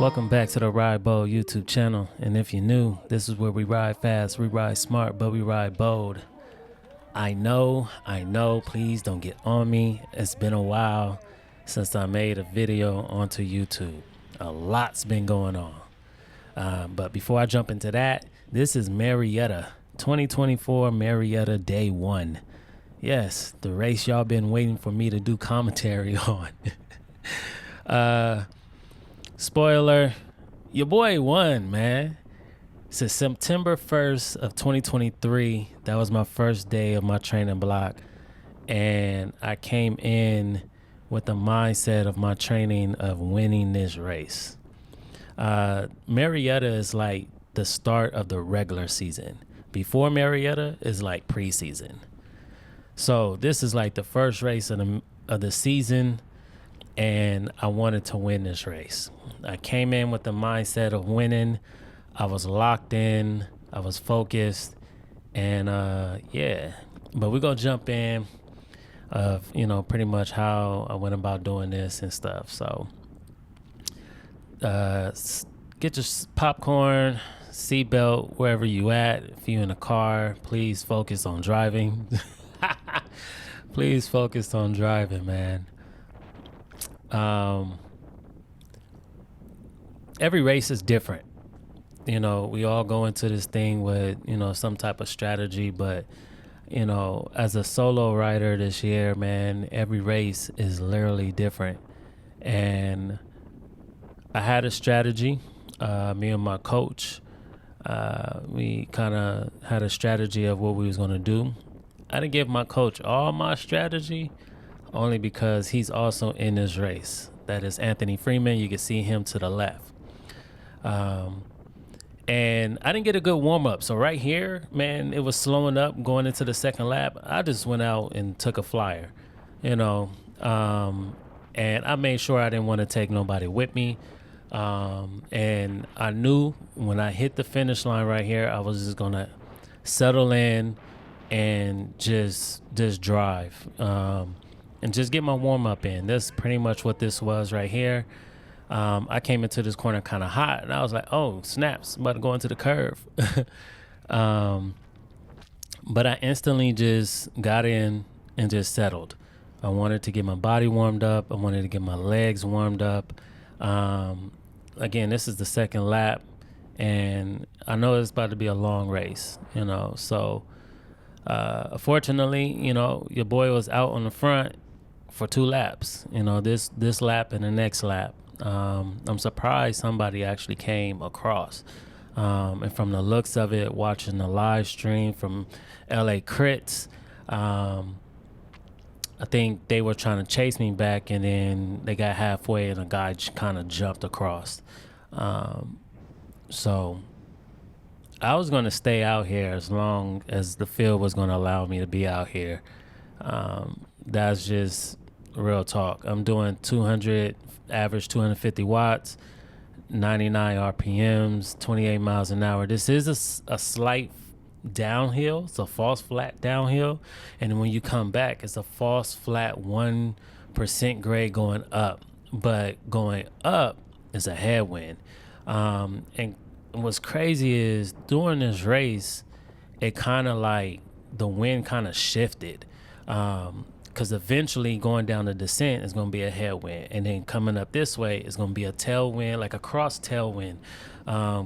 Welcome back to the Ride Bold YouTube channel. And if you're new, this is where we ride fast, we ride smart, but we ride bold. I know, please don't get on me. It's been a while since I made a video onto YouTube. A lot's been going on. But before I jump into that, this is Marietta, 2024 Marietta Day 1. Yes, the race y'all been waiting for me to do commentary on. Spoiler, your boy won, man. Since September 1st of 2023, that was my first day of my training block. And I came in with the mindset of my training of winning this race. Marietta is like the start of the regular season. Before Marietta is like preseason. So this is like the first race of the season, and I wanted to win this race. I came in with the mindset of winning. I was locked in. I was focused, and yeah. But we're gonna jump in of pretty much how I went about doing this and stuff. So get your popcorn, seatbelt, wherever you at. If you in a car, please focus on driving. Please focus on driving, man. Every race is different. We all go into this thing with, some type of strategy, but, as a solo rider this year, man, every race is literally different. And I had a strategy. Me and my coach, we kind of had a strategy of what we was going to do. I didn't give my coach all my strategy, only because he's also in this race. That is Anthony Freeman. You can see him to the left. And I didn't get a good warm-up. So right here, man, it was slowing up going into the second lap. I just went out and took a flyer, and I made sure I didn't want to take nobody with me. And I knew when I hit the finish line right here, I was just going to settle in and just drive. And just get my warm-up in. That's pretty much what this was right here. I came into this corner kind of hot, and I was like, oh, snaps, I'm about to go into the curve. But I instantly just got in and just settled. I wanted to get my body warmed up. I wanted to get my legs warmed up. Again, this is the second lap, and I know it's about to be a long race, So, fortunately, your boy was out on the front for 2 laps, this lap and the next lap. I'm surprised somebody actually came across. And from the looks of it, watching the live stream from LA Crits, I think they were trying to chase me back, and then they got halfway and a guy kind of jumped across. So I was going to stay out here as long as the field was going to allow me to be out here. That's just real talk. I'm doing average 250 watts, 99 RPMs, 28 miles an hour. This is a slight downhill. It's a false flat downhill. And when you come back, it's a false flat 1% grade going up. But going up is a headwind. And what's crazy is during this race, it kind of like the wind kind of shifted. Because eventually going down the descent is going to be a headwind. And then coming up this way is going to be a tailwind, like a cross tailwind,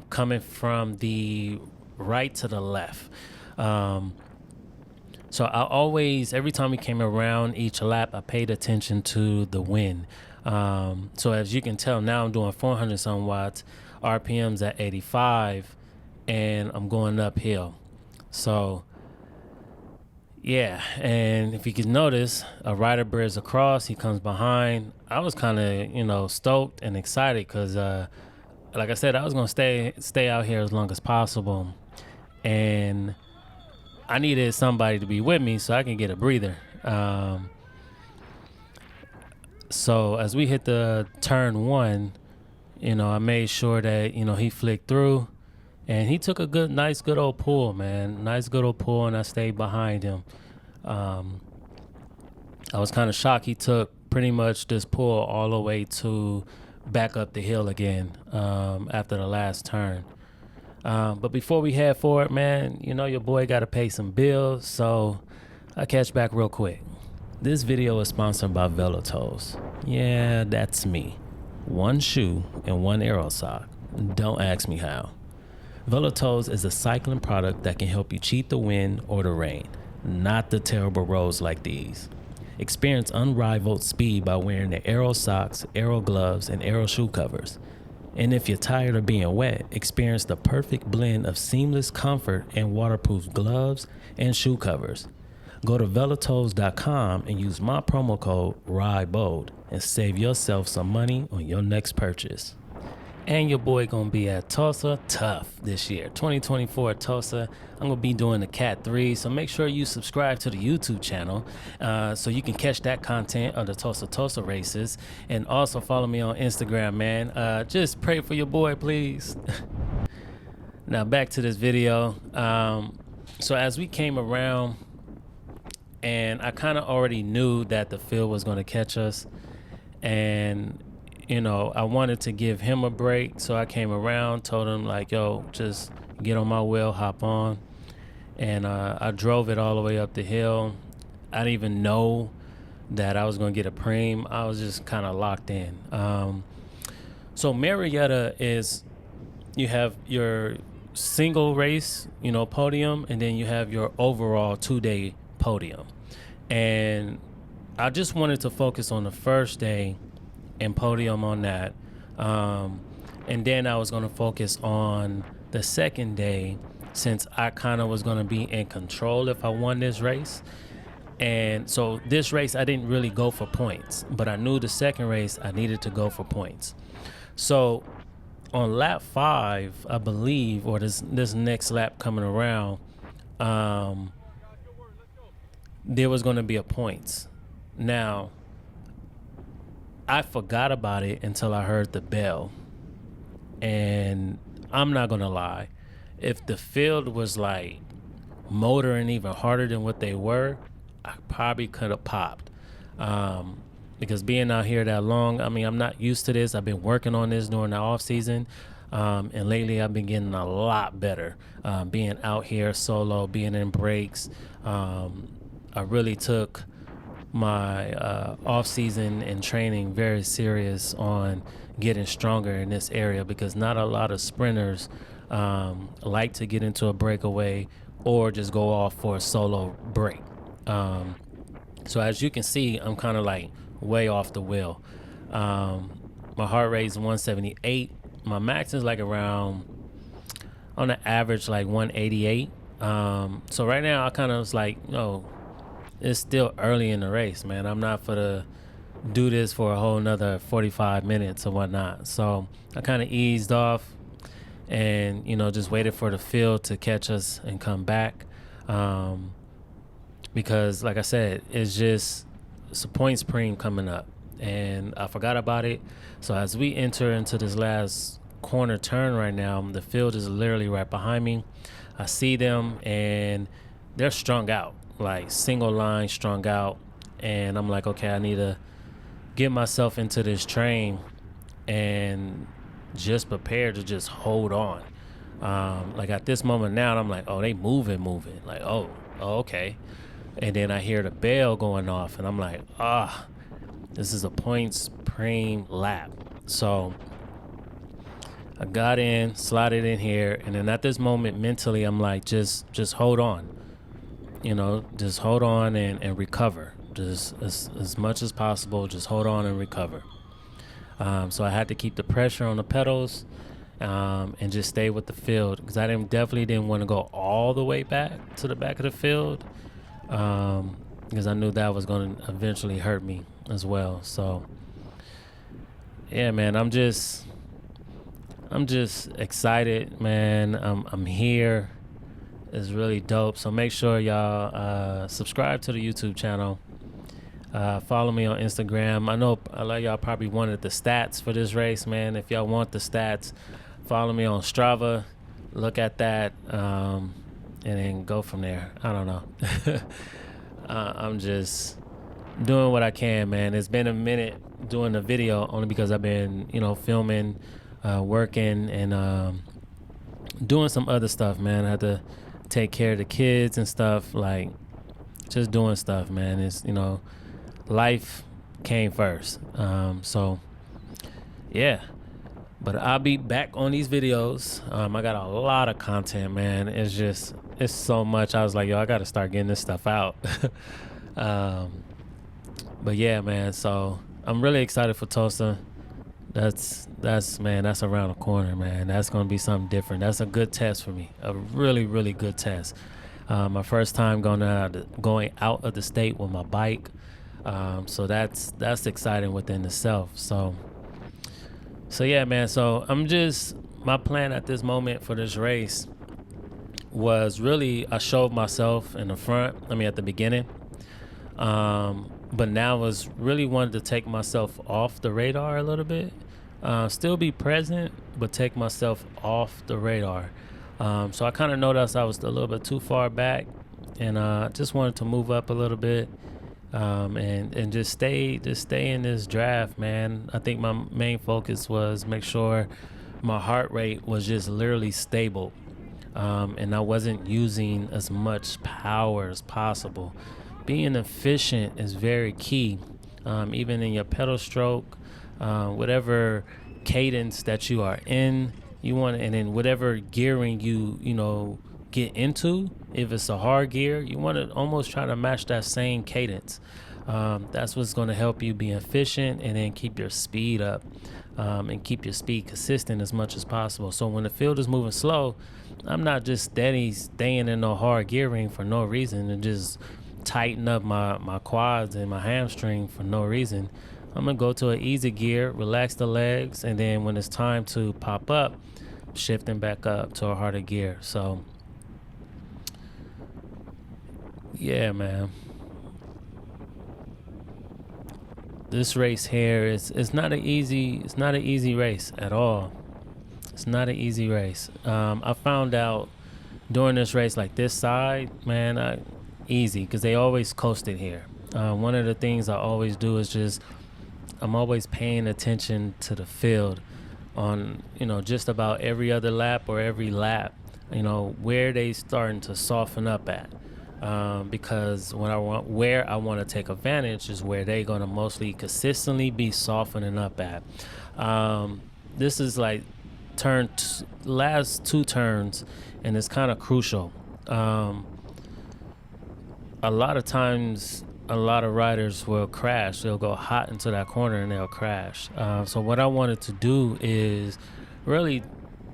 coming from the right to the left. So I always, every time we came around each lap, I paid attention to the wind. So as you can tell, now I'm doing 400 some watts, RPMs at 85, and I'm going uphill. So yeah, and if you can notice, a rider bears across, he comes behind. I was kind of, stoked and excited because, like I said, I was going to stay out here as long as possible. And I needed somebody to be with me so I can get a breather. So as we hit the turn 1, I made sure that, he flicked through. And he took a nice good old pull, man. Nice good old pull, and I stayed behind him. I was kind of shocked he took pretty much this pull all the way to back up the hill again after the last turn. But before we head forward, man, you know your boy got to pay some bills, so I'll catch back real quick. This video is sponsored by Velotoes. Yeah, that's me. One shoe and one aero sock. Don't ask me how. Velotoes is a cycling product that can help you cheat the wind or the rain, not the terrible roads like these. Experience unrivaled speed by wearing the aero socks, aero gloves, and aero shoe covers. And if you're tired of being wet, experience the perfect blend of seamless comfort and waterproof gloves and shoe covers. Go to velotoes.com and use my promo code RIDEBOLD and save yourself some money on your next purchase. And your boy gonna be at Tulsa Tough this year, 2024 at Tulsa. I'm gonna be doing the Cat3, so make sure you subscribe to the YouTube channel so you can catch that content of the Tulsa races. And also follow me on Instagram, man. Just pray for your boy, please. Now back to this video. So as we came around, and I kind of already knew that the field was gonna catch us, and you know, I wanted to give him a break, so I came around, told him like, yo, just get on my wheel, hop on. And I drove it all the way up the hill. I didn't even know that I was going to get a preem. I was just kind of locked in. So Marietta is, you have your single race, you know, podium, and then you have your overall 2-day podium. And I just wanted to focus on the first day and podium on that, and then I was going to focus on the second day, since I kind of was going to be in control if I won this race. And so this race I didn't really go for points, but I knew the second race I needed to go for points. So on lap 5, I believe, or this next lap coming around, there was going to be a points. Now I forgot about it until I heard the bell. And I'm not going to lie. If the field was like motoring even harder than what they were, I probably could have popped. Because being out here that long, I mean, I'm not used to this. I've been working on this during the off season. And lately I've been getting a lot better. Being out here solo, being in breaks. I really took my off season and training very serious on getting stronger in this area, because not a lot of sprinters like to get into a breakaway or just go off for a solo break. So as you can see, I'm kind of like way off the wheel. My heart rate is 178. My max is like around, on the average, like 188. So right now I kind of was like, it's still early in the race, man. I'm not for to do this for a whole nother 45 minutes or whatnot. So I kind of eased off and, just waited for the field to catch us and come back. Because like I said, it's a points preem coming up and I forgot about it. So as we enter into this last corner turn right now, the field is literally right behind me. I see them and they're strung out. Like single line strung out, and I'm like, okay, I need to get myself into this train and just prepare to just hold on. Like at this moment now, I'm like, oh, they moving, like, oh, okay. And then I hear the bell going off and I'm like, this is a points preem lap. So I got in, slotted in here, and then at this moment mentally I'm like, just hold on. Just hold on and recover. Just as much as possible, just hold on and recover. So I had to keep the pressure on the pedals and just stay with the field, because I definitely didn't want to go all the way back to the back of the field, because I knew that was going to eventually hurt me as well. So yeah, man, I'm just excited, man. I'm here. It's really dope. So make sure y'all subscribe to the YouTube channel. Follow me on Instagram. I know a lot of y'all probably wanted the stats for this race, man. If y'all want the stats, follow me on Strava. Look at that, and then go from there. I don't know. I'm just doing what I can, man. It's been a minute doing the video only because I've been, filming, working, and doing some other stuff, man. I had to take care of the kids and stuff, like just doing stuff, man. It's, life came first. So, yeah. But I'll be back on these videos. I got a lot of content, man. It's so much. I was like, yo, I got to start getting this stuff out. But yeah, man. So I'm really excited for Tulsa. That's around the corner, man. That's gonna be something different. That's a good test for me. A really, really good test. My first time going out of the state with my bike. So that's exciting within itself. So yeah, man. So my plan at this moment for this race was really, I showed myself in the front. At the beginning. But now was really wanted to take myself off the radar a little bit. Still be present, but take myself off the radar. So I kind of noticed I was a little bit too far back, and just wanted to move up a little bit, and just stay in this draft, man. I think my main focus was make sure my heart rate was just literally stable, and I wasn't using as much power as possible. Being efficient is very key, even in your pedal stroke, whatever cadence that you are in, and then whatever gearing you get into. If it's a hard gear, you want to almost try to match that same cadence. That's what's going to help you be efficient and then keep your speed up, and keep your speed consistent as much as possible. So when the field is moving slow, I'm not just staying in no hard gearing for no reason and just tighten up my quads and my hamstring for no reason. I'm gonna go to an easy gear, relax the legs, and then when it's time to pop up, shifting back up to a harder gear. So yeah, man, this race here is not an easy race at all. It's not an easy race. I found out during this race, like this side, man, easy, because they always coasted here. One of the things I always do is I'm always paying attention to the field on, just about every other lap or every lap, where they starting to soften up at. Because where I want to take advantage is where they're going to mostly consistently be softening up at. This is like last two turns, and it's kind of crucial. A lot of times, a lot of riders will crash. They'll go hot into that corner and they'll crash. So what I wanted to do is really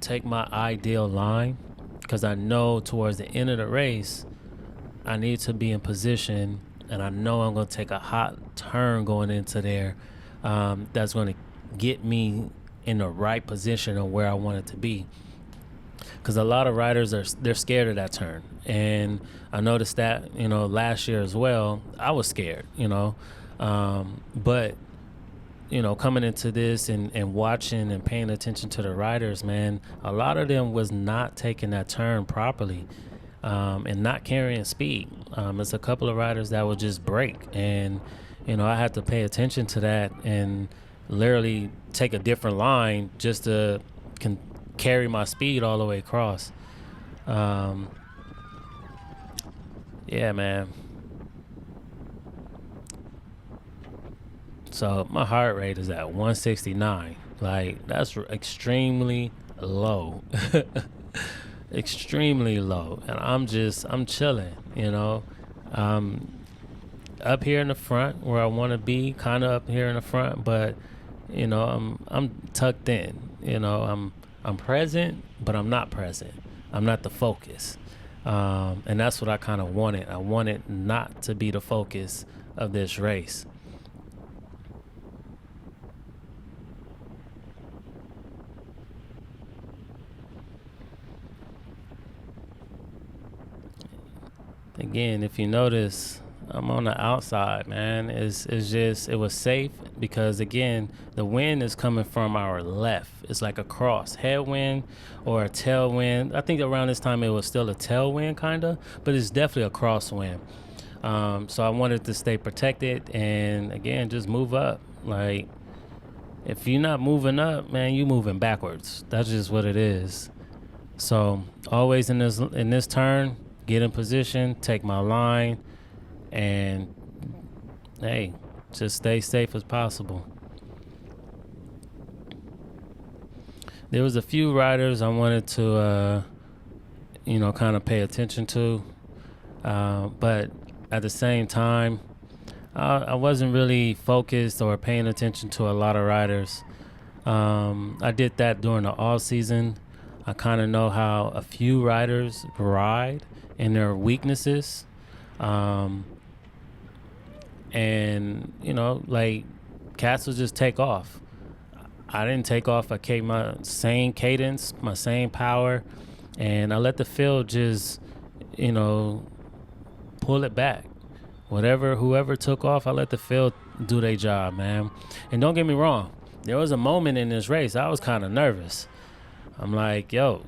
take my ideal line, because I know towards the end of the race, I need to be in position, and I know I'm going to take a hot turn going into there. That's going to get me in the right position of where I want it to be. Because a lot of riders they're scared of that turn, and I noticed that last year as well. I was scared, but coming into this and watching and paying attention to the riders, man, a lot of them was not taking that turn properly, and not carrying speed. It's a couple of riders that would just break, and I had to pay attention to that and literally take a different line just to carry my speed all the way across. Yeah, man. So my heart rate is at 169. Like, that's extremely low. Extremely low. And I'm chilling, up here in the front where I want to be, kind of up here in the front, but I'm tucked in. I'm present, but I'm not present. I'm not the focus. And that's what I kind of wanted. I wanted not to be the focus of this race. Again, if you notice, I'm on the outside, man. It was safe because, again, the wind is coming from our left. It's like a cross headwind or a tailwind. I think around this time it was still a tailwind, kind of, but it's definitely a crosswind. So I wanted to stay protected and again just move up. Like if you're not moving up, man, you moving backwards. That's just what it is. So always in this turn, get in position, take my line, and hey, just stay safe as possible. There was a few riders I wanted to, kind of pay attention to, but at the same time, I wasn't really focused or paying attention to a lot of riders. I did that during the off season. I kind of know how a few riders ride and their weaknesses. And, like cats will just take off. I didn't take off. I kept my same cadence, my same power, and I let the field just, pull it back. Whoever took off, I let the field do their job, man. And don't get me wrong, there was a moment in this race I was kind of nervous. I'm like, yo,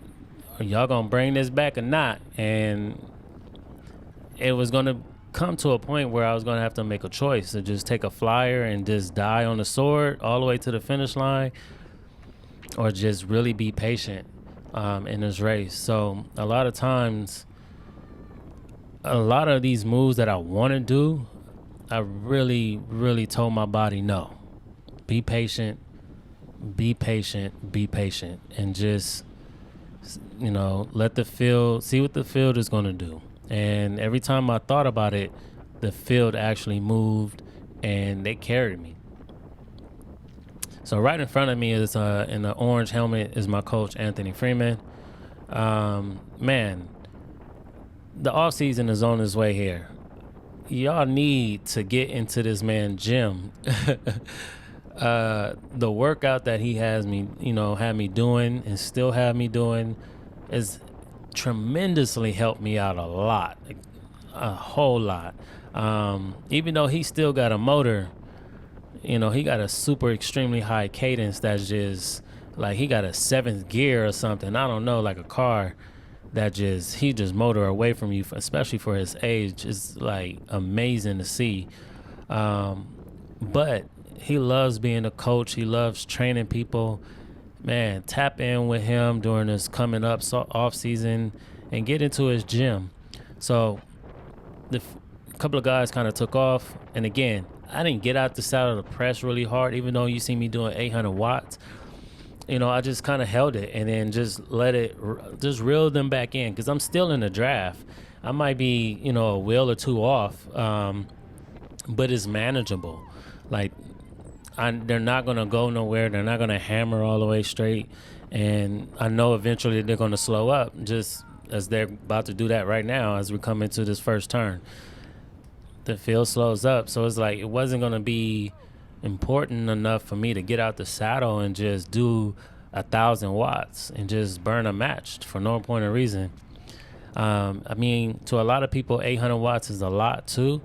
are y'all gonna bring this back or not? And it was gonna come to a point where I was gonna have to make a choice to just take a flyer and just die on the sword all the way to the finish line, or just really be patient in this race. So a lot of times, a lot of these moves that I want to do, I really, really told my body no. Be patient, be patient, be patient, and just let the field see what the field is going to do. And every time I thought about it, the field actually moved and they carried me. So right in front of me is in the orange helmet is my coach, Anthony Freeman. Man, the off season is on its way here. Y'all need to get into this man's gym. The workout that he has me, had me doing and still have me doing is tremendously helped me out a lot, a whole lot. Even though he still got a motor, he got a super extremely high cadence that's just like he got a 7th gear or something. I don't know, like a car that he just motor away from you, especially for his age. It's like amazing to see. But he loves being a coach. He loves training people. Man, tap in with him during this coming up off season and get into his gym. So a couple of guys kind of took off. And again, I didn't get out the saddle to press really hard, even though you see me doing 800 watts. I just kind of held it and then just just reel them back in because I'm still in the draft. I might be, a wheel or two off, but it's manageable. Like, they're not going to go nowhere. They're not going to hammer all the way straight. And I know eventually they're going to slow up, just as they're about to do that right now as we come into this first turn. The field slows up. So it's like it wasn't going to be important enough for me to get out the saddle and just do 1,000 watts and just burn a match for no point of reason. I mean, to a lot of people, 800 watts is a lot too.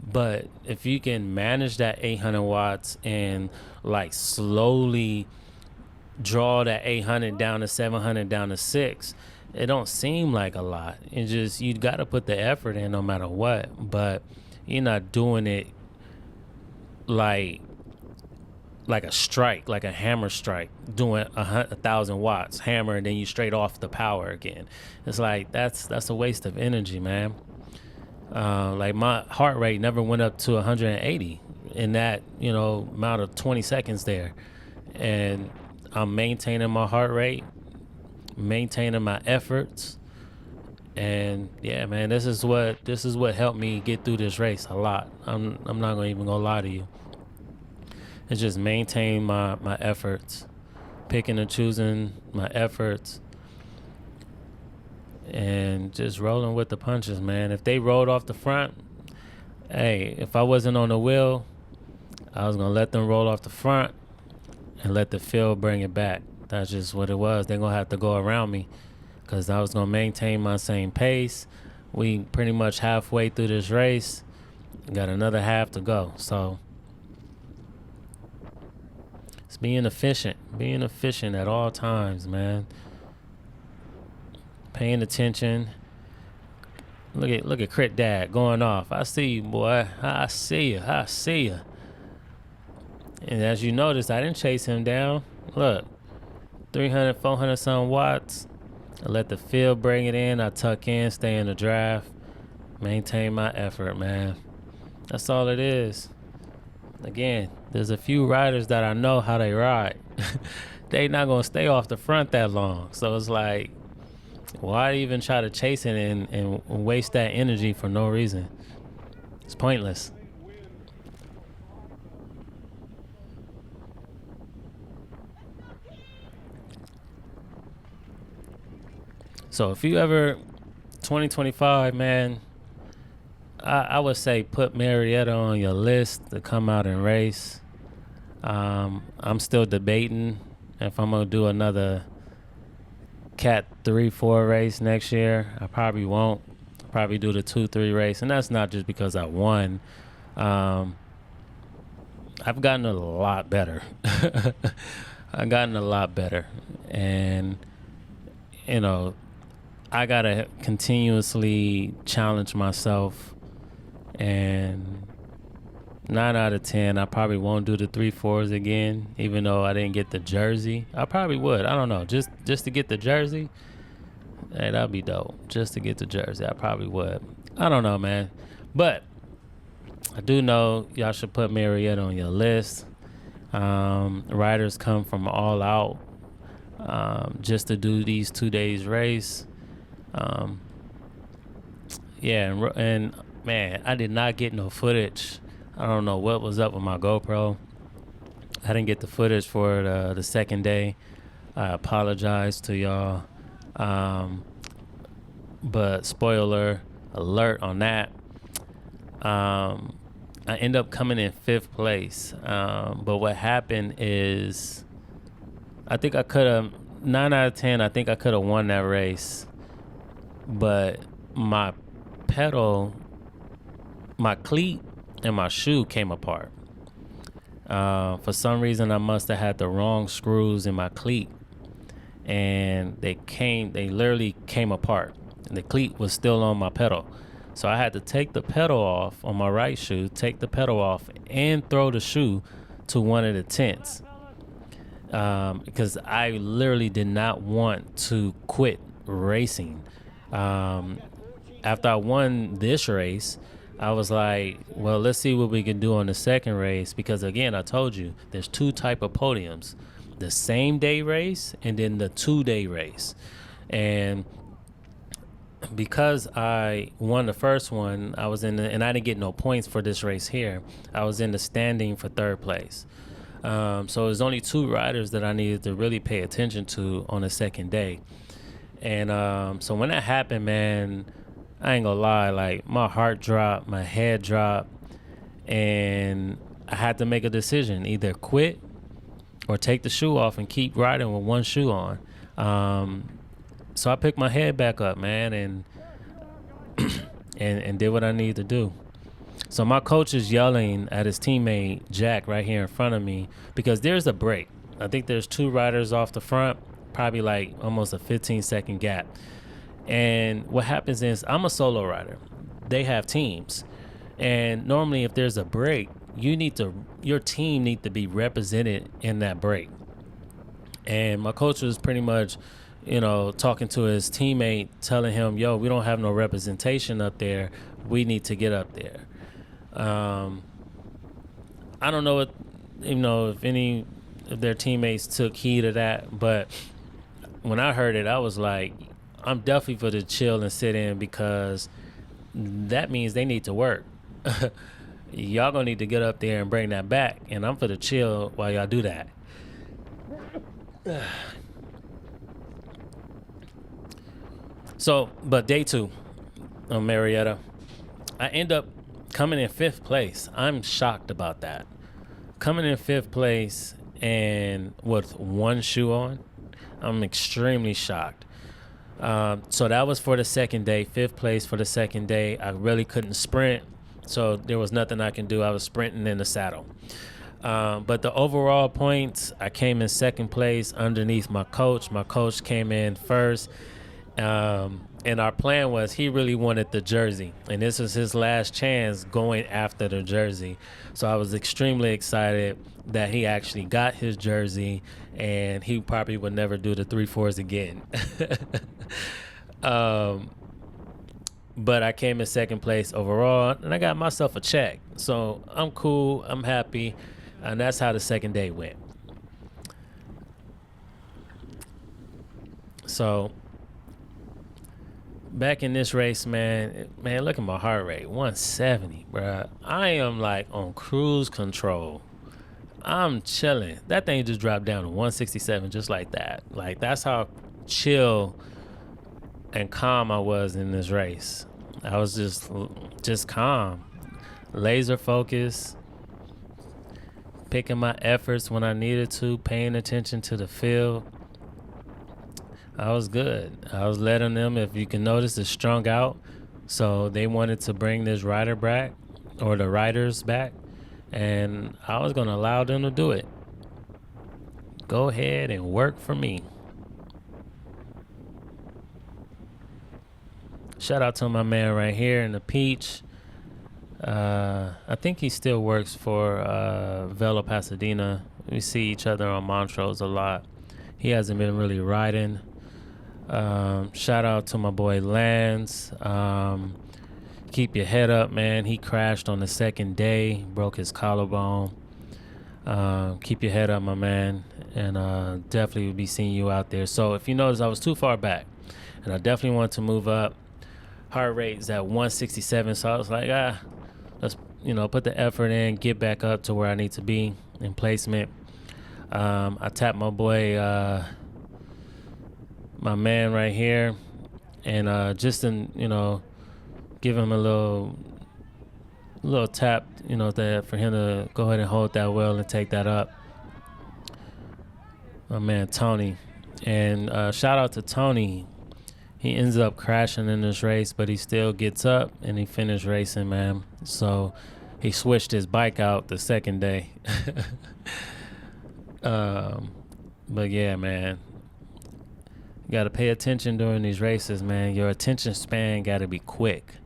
But if you can manage that 800 watts and like slowly draw that 800 down to 700 down to 6, it don't seem like a lot. It just, you got to put the effort in no matter what. But you're not doing it like a strike, like a hammer strike, doing 1,000 watts hammer and then you straight off the power again. It's like that's a waste of energy, man. Like my heart rate never went up to 180 in that amount of 20 seconds there, and I'm maintaining my heart rate, maintaining my efforts, and yeah, man, this is what helped me get through this race a lot. I'm not gonna lie to you. It's just maintain my efforts, picking and choosing my efforts, and just rolling with the punches, man. If they rolled off the front, hey, if I wasn't on the wheel, I was going to let them roll off the front and let the field bring it back. That's just what it was. They're going to have to go around me because I was going to maintain my same pace. We pretty much halfway through this race. Got another half to go. So it's being efficient at all times, man. Paying attention, Look at Crit Dad going off. I see you, boy. I see you. I see you. And as you notice, I didn't chase him down. Look, 300, 400 some watts. I let the field bring it in. I tuck in, stay in the draft, maintain my effort, man. That's all it is. Again, there's a few riders that I know how they ride. They not gonna stay off the front that long. So it's like, why even try to chase it and waste that energy for no reason? It's pointless. So if you ever 2025, man, I would say put Marietta on your list to come out and race. I'm still debating if I'm gonna do another Cat 3, 4 race next year. I probably won't. Probably do the 2, 3 race, and that's not just because I won. I've gotten a lot better. I've gotten a lot better, and you know, I gotta continuously challenge myself. And 9 out of 10, I probably won't do the 3, 4s again, even though I didn't get the jersey. I probably would. I don't know. Just to get the jersey, hey, that'd be dope. Just to get the jersey, I probably would. I don't know, man. But I do know y'all should put Marietta on your list. Riders come from all out just to do these 2 days race. Yeah, and man, I did not get no footage. I don't know what was up with my GoPro. I didn't get the footage for the second day. I apologize to y'all. But spoiler alert on that. I end up coming in 5th place. But what happened is, I think I could have, 9 out of 10, I think I could have won that race. But my pedal, my cleat and my shoe came apart. For some reason, I must have had the wrong screws in my cleat, and they literally came apart. And the cleat was still on my pedal. So I had to take the pedal off on my right shoe, take the pedal off, and throw the shoe to one of the tents. Because I literally did not want to quit racing. After I won this race, I was like, well, let's see what we can do on the second race. Because again, I told you, there's 2 type of podiums. The same day race and then the 2-day race. And because I won the first one, I was and I didn't get no points for this race here. I was in the standing for 3rd place. So there's only 2 riders that I needed to really pay attention to on the second day. And so when that happened, man, I ain't gonna lie, like my heart dropped, my head dropped, and I had to make a decision, either quit or take the shoe off and keep riding with one shoe on. So I picked my head back up, man, and did what I needed to do. So my coach is yelling at his teammate Jack right here in front of me because there's a break. I think there's 2 riders off the front, probably like almost a 15-second gap. And what happens is, I'm a solo rider. They have teams. And normally if there's a break, your team need to be represented in that break. And my coach was pretty much, talking to his teammate, telling him, yo, we don't have no representation up there. We need to get up there. I don't know if their teammates took heed of that, but when I heard it, I was like, I'm definitely for the chill and sit in, because that means they need to work. Y'all gonna need to get up there and bring that back, and I'm for the chill while y'all do that. So, but day 2 on Marietta, I end up coming in 5th place. I'm shocked about that. Coming in 5th place and with one shoe on, I'm extremely shocked. So that was for the second day, 5th place for the second day. I really couldn't sprint, so there was nothing I can do. I was sprinting in the saddle. But the overall points, I came in 2nd place underneath my coach. My coach came in 1st. And our plan was he really wanted the jersey, and this was his last chance going after the jersey. So I was extremely excited that he actually got his jersey, and he probably would never do the 3-4s again. But I came in second place overall, and I got myself a check. So I'm cool. I'm happy. And that's how the second day went. So back in this race, man, look at my heart rate, 170, bro. I am like on cruise control. I'm chilling. That thing just dropped down to 167 just like that. Like, that's how chill and calm I was in this race. I was just calm, laser focused, picking my efforts when I needed to, paying attention to the field. I was good. I was letting them, if you can notice, it's strung out. So they wanted to bring this rider back, or the riders back, and I was going to allow them to do it. Go ahead and work for me. Shout out to my man right here in the Peach. I think he still works for Velo Pasadena. We see each other on Montrose a lot. He hasn't been really riding. Shout out to my boy Lance. Keep your head up, man. He crashed on the second day, broke his collarbone. Keep your head up, my man, and definitely will be seeing you out there. So if you notice, I was too far back, and I definitely want to move up. Heart rate's at 167, so I was like, let's put the effort in, get back up to where I need to be in placement. I tapped my boy, my man right here, and just give him a little tap, that for him to go ahead and hold that well and take that up. My man Tony, and shout out to Tony. He ends up crashing in this race, but he still gets up and he finished racing, man. So he switched his bike out the second day. But yeah, man, you got to pay attention during these races, man. Your attention span got to be quick.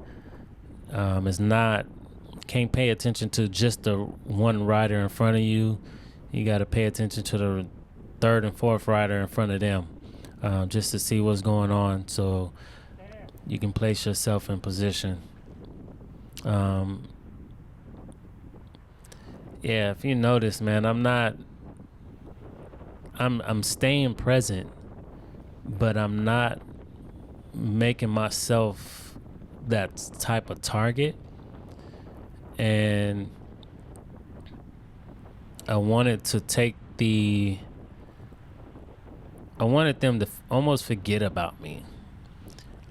Can't pay attention to just the one rider in front of you. You got to pay attention to the third and fourth rider in front of them, just to see what's going on, so you can place yourself in position. Yeah, if you notice, man, I'm staying present, but I'm not making myself that type of target. And I wanted them to almost forget about me.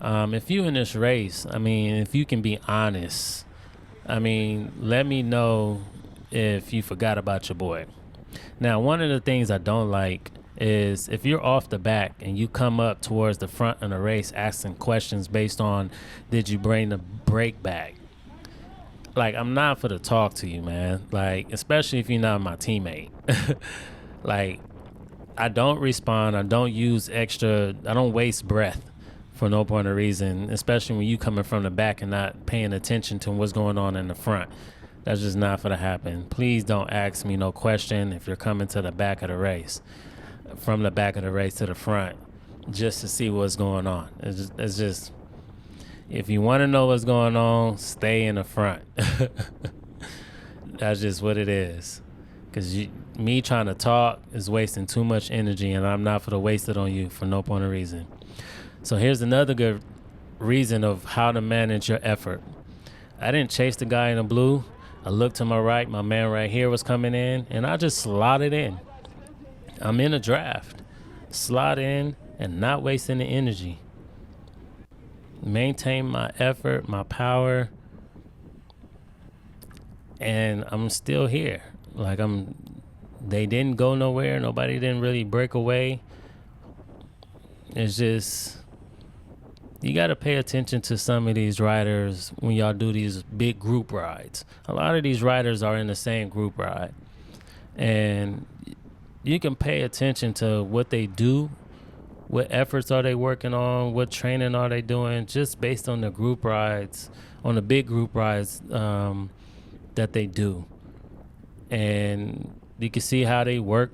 If you in this race, if you can be honest, let me know if you forgot about your boy. Now, one of the things I don't like is if you're off the back and you come up towards the front of the race asking questions based on, did you bring the brake back? Like, I'm not for to talk to you, man. Like, especially if you're not my teammate. Like, I don't respond. I don't waste breath for no point of reason, especially when you coming from the back and not paying attention to what's going on in the front. That's just not for to happen. Please don't ask me no question if you're coming to the back of the race, from the back of the race to the front, just to see what's going on. It's just if you want to know what's going on, stay in the front. That's just what it is. Because me trying to talk is wasting too much energy, and I'm not for to waste it on you for no point of reason. So here's another good reason of how to manage your effort. I didn't chase the guy in the blue. I looked to my right. My man right here was coming in, and I just slotted in. I'm in a draft. Slot in and not wasting the energy. Maintain my effort, my power, and I'm still here. Like, they didn't go nowhere. Nobody didn't really break away. It's just, you got to pay attention to some of these riders when y'all do these big group rides. A lot of these riders are in the same group ride, and you can pay attention to what they do what efforts are they working on, what training are they doing, just based on the group rides, on the big group rides that they do. And you can see how they work,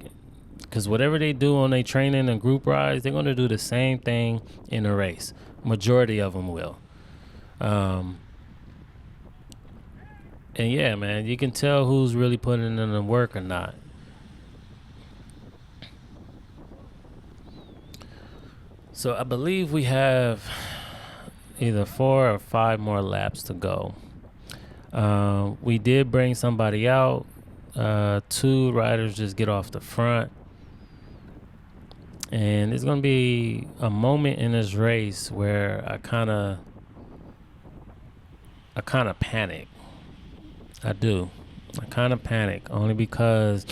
because whatever they do on their training and group rides, they're going to do the same thing in a race. Majority of them will. And yeah, man, you can tell who's really putting in the work or not. So I believe we have either 4 or 5 more laps to go. We did bring somebody out. 2 riders just get off the front. And it's going to be a moment in this race where I kind of panic. I do. I kind of panic only because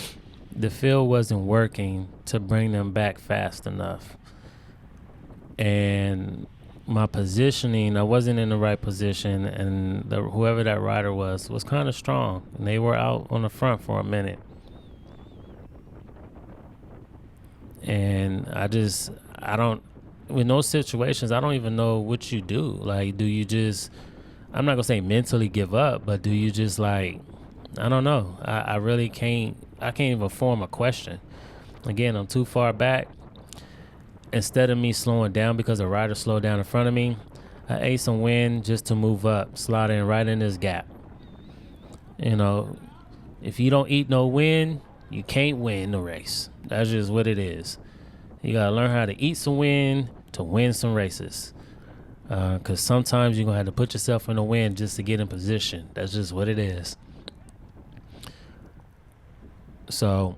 the field wasn't working to bring them back fast enough. And my positioning, I wasn't in the right position, and whoever that rider was kind of strong, and they were out on the front for a minute. And with those situations, I don't even know what you do. Like, do you just, I'm not gonna say mentally give up, but do you just like, I don't know. I really can't even form a question. Again, I'm too far back. Instead of me slowing down because a rider slowed down in front of me, I ate some wind just to move up, slide in right in this gap. You know, if you don't eat no wind, you can't win the race. That's just what it is. You got to learn how to eat some wind to win some races. Because sometimes you're going to have to put yourself in the wind just to get in position. That's just what it is. So,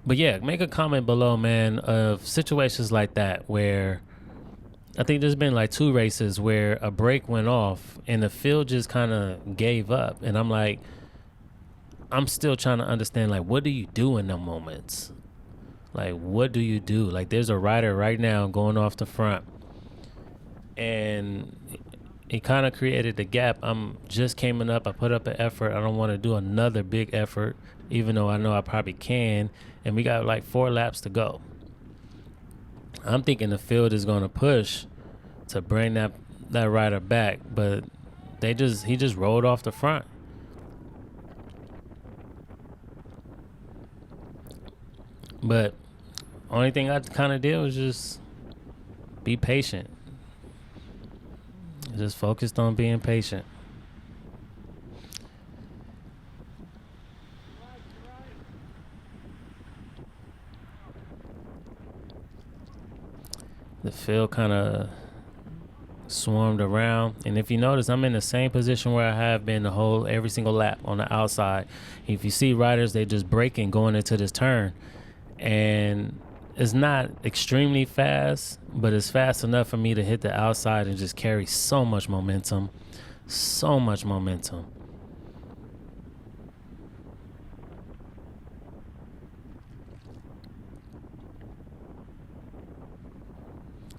but yeah, make a comment below, man, of situations like that where I think there's been like 2 races where a brake went off and the field just kind of gave up. And I'm like, I'm still trying to understand, like, what do you do in them moments? Like, what do you do? Like, there's a rider right now going off the front, and it kind of created the gap. I'm just coming up. I put up an effort. I don't want to do another big effort, even though I know I probably can. And we got like 4 laps to go. I'm thinking the field is going to push to bring that rider back, but he just rolled off the front. But only thing I kind of did was just be patient. Just focused on being patient. The field kind of swarmed around, and if you notice, I'm in the same position where I have been every single lap on the outside. If you see riders, they just braking going into this turn, and it's not extremely fast, but it's fast enough for me to hit the outside and just carry so much momentum.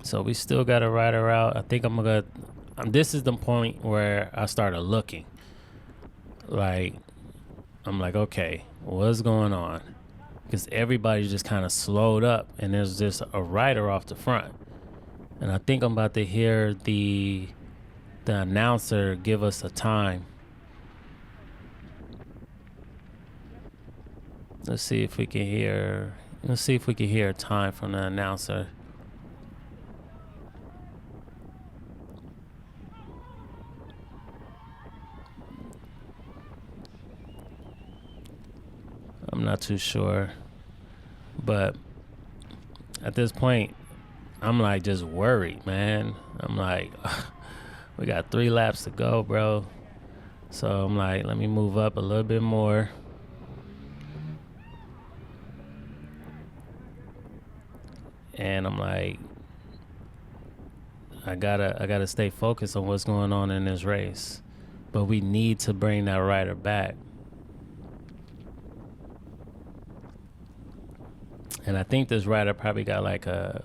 So we still got a rider out. I think this is the point where I started looking. Like, I'm like, okay, what's going on? Because everybody just kind of slowed up, and there's just a rider off the front. And I think I'm about to hear the announcer give us a time. Let's see if we can hear a time from the announcer. I'm not too sure, but at this point, I'm like just worried, man. I'm like, we got 3 laps to go, bro. So I'm like, let me move up a little bit more. And I'm like, I gotta stay focused on what's going on in this race. But we need to bring that rider back. And I think this rider probably got like a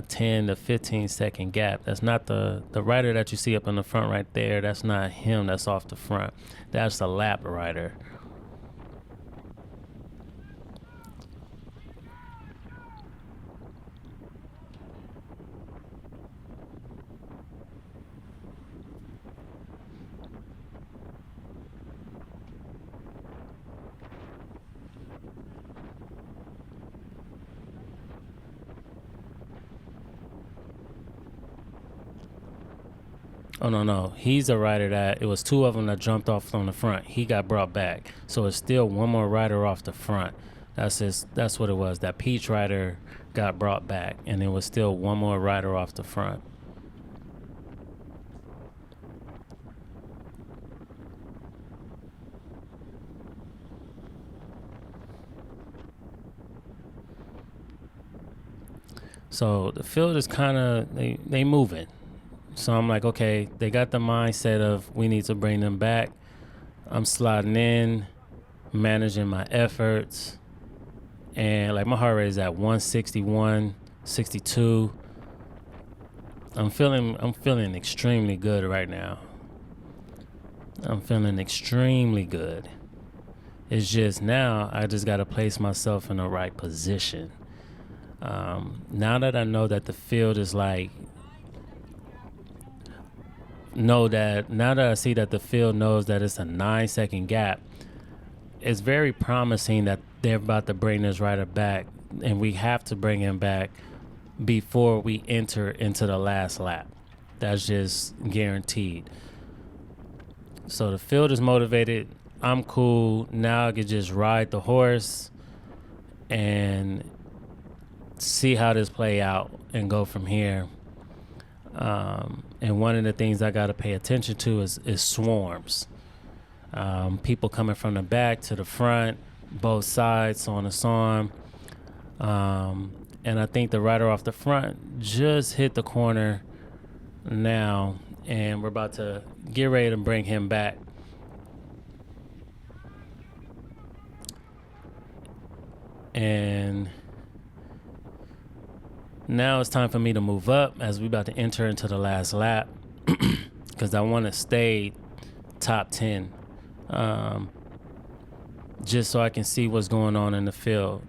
10 to 15 second gap. That's not the rider that you see up in the front right there. That's not him. That's off the front. That's the lap rider. Oh no, he's a rider that it was two of them that jumped off on the front. He got brought back, so it's still one more rider off the front. That's what it was. That Peach rider got brought back, and it was still one more rider off the front. So the field is kind of they moving. So I'm like, okay, they got the mindset of we need to bring them back. I'm sliding in, managing my efforts, and like my heart rate is at 161, 62. I'm feeling extremely good right now. I'm feeling extremely good. It's just now I just got to place myself in the right position. Now that I know that the field is like, now that I see that the field knows that it's a 9-second gap, it's very promising that they're about to bring this rider back, and we have to bring him back before we enter into the last lap. That's just guaranteed. So the field is motivated. I'm cool. Now I can just ride the horse and see how this play out and go from here. And one of the things I got to pay attention to is swarms. People coming from the back to the front, both sides, so on and so on. And I think the rider off the front just hit the corner now, and we're about to get ready to bring him back. And now it's time for me to move up as we about to enter into the last lap, because I want to stay top 10, just so I can see what's going on in the field.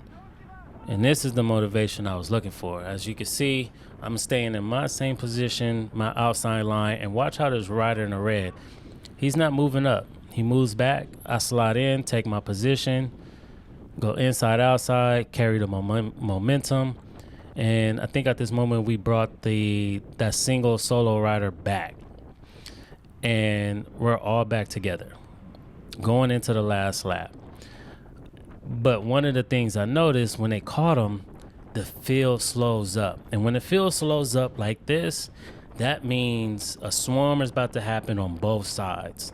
And this is the motivation I was looking for. As you can see, I'm staying in my same position, my outside line, and watch how this rider in the red, he's not moving up. He moves back. I slide in, take my position, go inside, outside, carry the momentum. And I think at this moment we brought that single solo rider back. And we're all back together, going into the last lap. But one of the things I noticed when they caught him, the field slows up. And when the field slows up like this, that means a swarm is about to happen on both sides.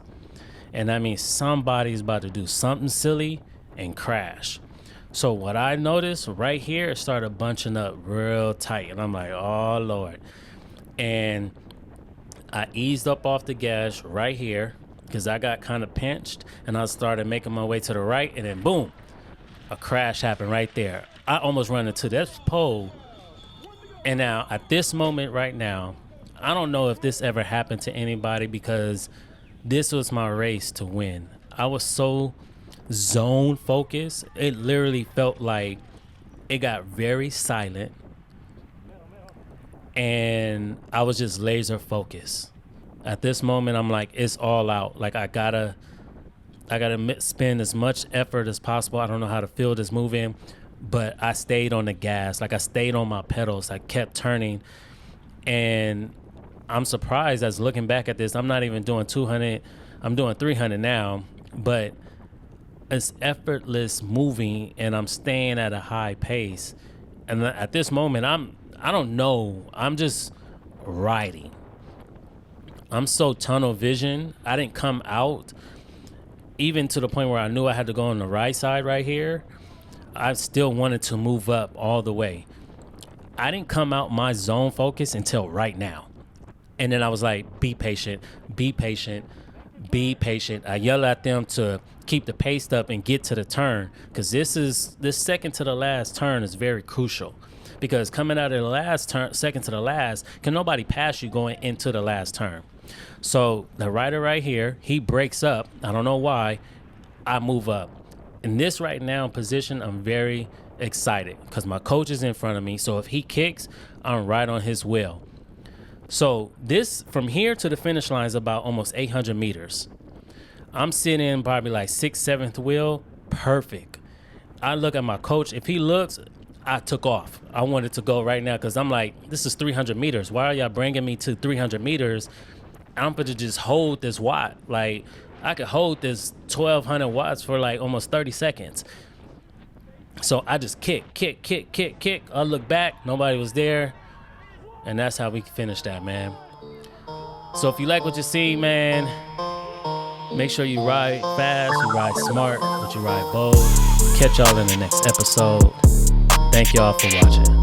And that means somebody's about to do something silly and crash. So what I noticed right here, it started bunching up real tight. And I'm like, oh, Lord. And I eased up off the gas right here because I got kind of pinched. And I started making my way to the right. And then, boom, a crash happened right there. I almost ran into this pole. And now, at this moment right now, I don't know if this ever happened to anybody, because this was my race to win. I was so zone focused. It literally felt like it got very silent. And I was just laser focused. At this moment, I'm like, it's all out. Like, I gotta spend as much effort as possible. I don't know how the field is moving, but I stayed on the gas. Like, I stayed on my pedals. I kept turning. And I'm surprised, as looking back at this, I'm not even doing 200. I'm doing 300 now, but it's effortless moving, and I'm staying at a high pace. And at this moment, I don't know. I'm just riding. I'm so tunnel vision. I didn't come out, even to the point where I knew I had to go on the right side right here. I still wanted to move up all the way. I didn't come out my zone focus until right now. And then I was like, be patient, be patient, be patient. I yell at them to keep the pace up and get to the turn, because this second to the last turn is very crucial. Because coming out of the last turn, second to the last, can nobody pass you going into the last turn. So the rider right here, he breaks up. I don't know why. I move up. In this right now position, I'm very excited because my coach is in front of me. So if he kicks, I'm right on his wheel. So this, from here to the finish line, is about almost 800 meters. I'm sitting in probably like 6th, 7th wheel. Perfect. I look at my coach. If he looks, I took off. I wanted to go right now because I'm like, this is 300 meters. Why are y'all bringing me to 300 meters I'm gonna just hold this watt. Like, I could hold this 1200 watts for like almost 30 seconds. So I just kick. I look back, nobody was there. And that's how we finished that, man. So if you like what you see, man, make sure you ride fast, you ride smart, but you ride bold. Catch y'all in the next episode. Thank y'all for watching.